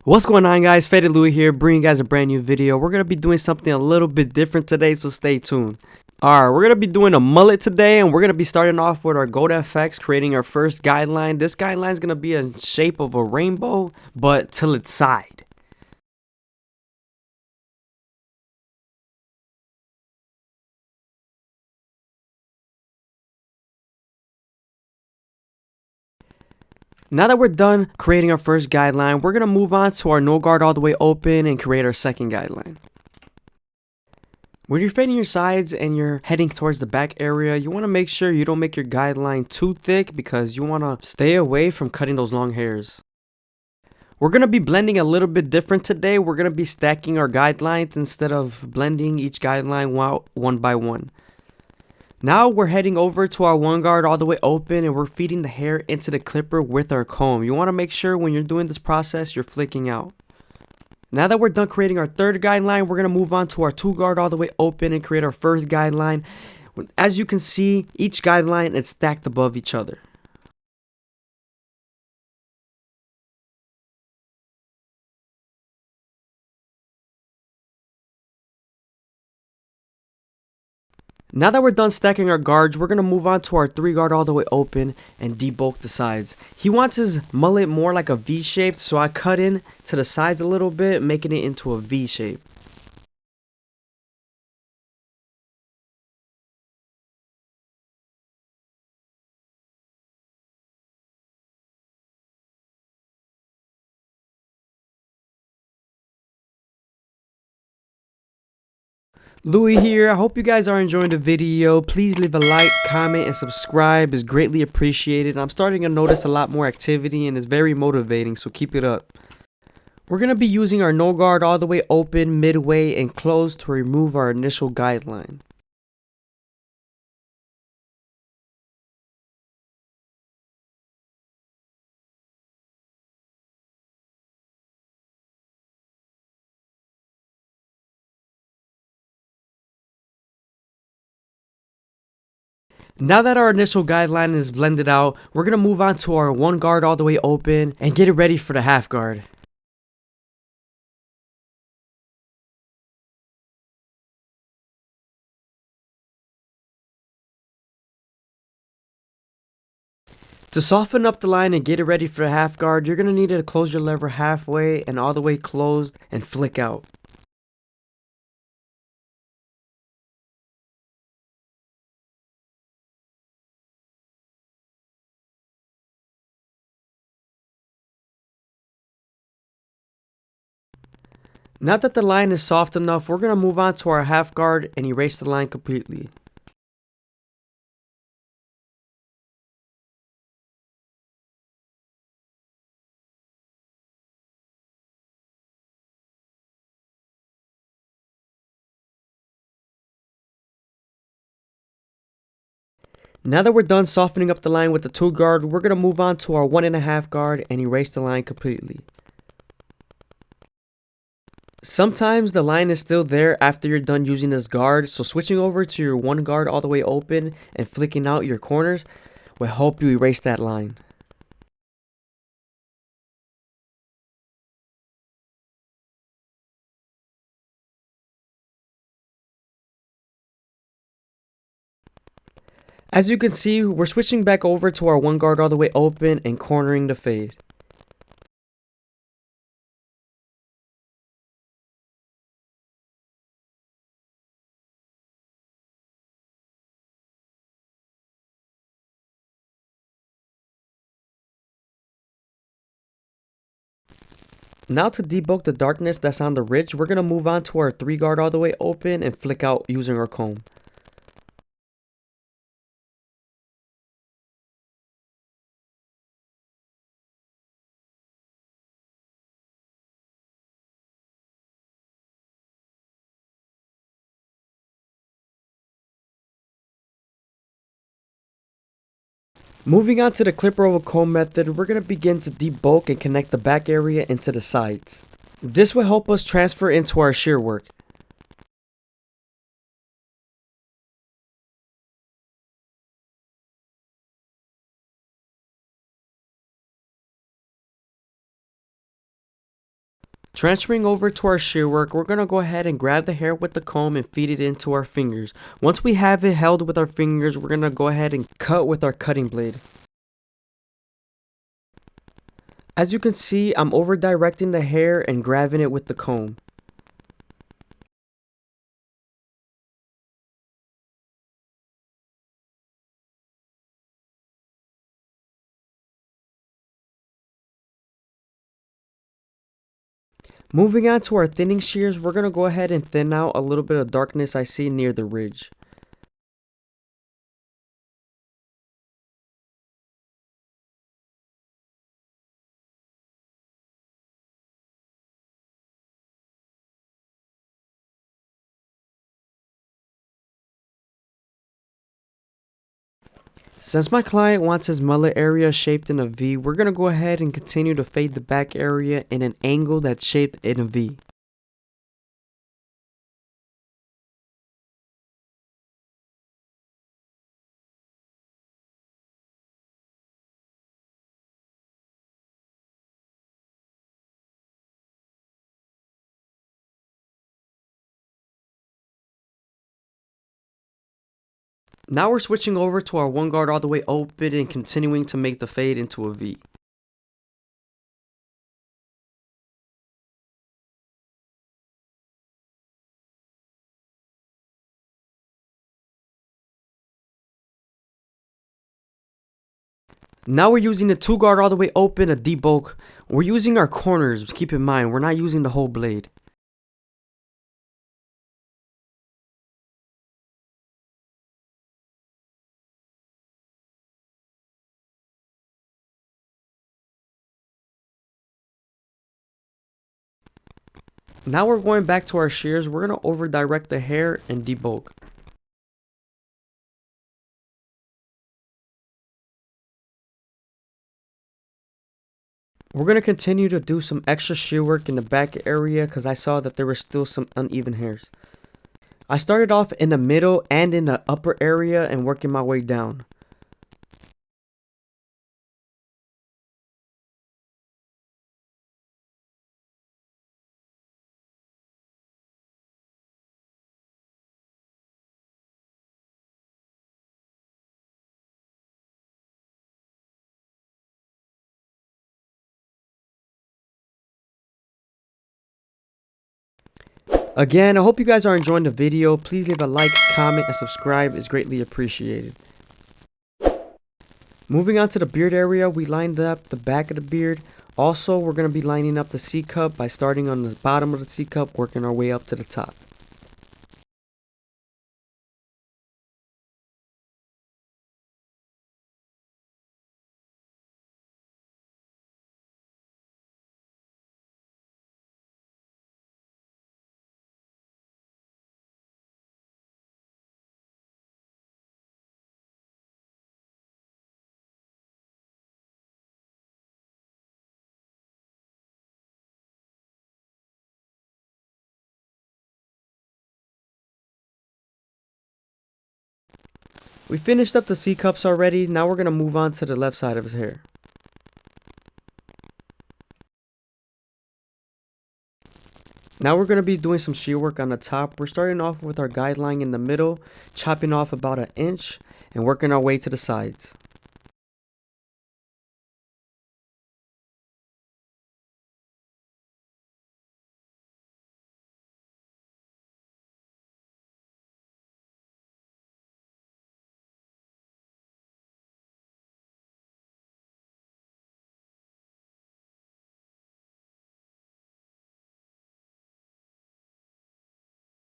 What's going on, guys? FadeitLuie here, bringing you guys a brand new video. We're going to be doing something a little bit different today, so stay tuned. Alright, we're going to be doing a mullet today, and we're going to be starting off with our Goat FX, creating our first guideline. This guideline is going to be in shape of a rainbow, but till its side. Now that we're done creating our first guideline, we're going to move on to our no guard all the way open and create our second guideline. When you're fading your sides and you're heading towards the back area, you want to make sure you don't make your guideline too thick because you want to stay away from cutting those long hairs. We're going to be blending a little bit different today. We're going to be stacking our guidelines instead of blending each guideline one by one. Now we're heading over to our one guard all the way open, and we're feeding the hair into the clipper with our comb. You want to make sure when you're doing this process, you're flicking out. Now that we're done creating our third guideline, we're going to move on to our two guard all the way open and create our first guideline. As you can see, each guideline is stacked above each other. Now that we're done stacking our guards, we're going to move on to our three guard all the way open and debulk the sides. He wants his mullet more like a V shape, so I cut in to the sides a little bit, making it into a V shape. Louie here. I hope you guys are enjoying the video. Please leave a like, comment, and subscribe. It's greatly appreciated. I'm starting to notice a lot more activity and it's very motivating, so keep it up. We're going to be using our no guard all the way open, midway, and closed to remove our initial guideline. Now that our initial guideline is blended out, we're going to move on to our one guard all the way open and get it ready for the half guard. To soften up the line and get it ready for the half guard, you're going to need to close your lever halfway and all the way closed and flick out. Now that the line is soft enough, we're going to move on to our half guard and erase the line completely. Now that we're done softening up the line with the two guard, we're going to move on to our 1.5 guard and erase the line completely. Sometimes the line is still there after you're done using this guard, so switching over to your one guard all the way open and flicking out your corners will help you erase that line. As you can see, we're switching back over to our one guard all the way open and cornering the fade. Now to debulk the darkness that's on the ridge, we're going to move on to our 3 guard all the way open and flick out using our comb. Moving on to the clipper over comb method, we're going to begin to debulk and connect the back area into the sides. This will help us transfer into our shear work. Transferring over to our shear work, we're going to go ahead and grab the hair with the comb and feed it into our fingers. Once we have it held with our fingers, we're going to go ahead and cut with our cutting blade. As you can see, I'm over directing the hair and grabbing it with the comb. Moving on to our thinning shears, we're going to go ahead and thin out a little bit of darkness I see near the ridge. Since my client wants his mullet area shaped in a V, we're going to go ahead and continue to fade the back area in an angle that's shaped in a V. Now we're switching over to our one guard all the way open and continuing to make the fade into a V. Now we're using the two guard all the way open, a debulk. We're using our corners, keep in mind, we're not using the whole blade. Now we're going back to our shears, we're going to over direct the hair and debulk. We're going to continue to do some extra shear work in the back area because I saw that there were still some uneven hairs. I started off in the middle and in the upper area and working my way down. Again, I hope you guys are enjoying the video. Please leave a like, comment, and subscribe. It's greatly appreciated. Moving on to the beard area, we lined up the back of the beard. Also, we're going to be lining up the C-cup by starting on the bottom of the C-cup, working our way up to the top. We finished up the C-cups already. Now we're going to move on to the left side of his hair. Now we're going to be doing some shear work on the top. We're starting off with our guideline in the middle, chopping off about 1 inch and working our way to the sides.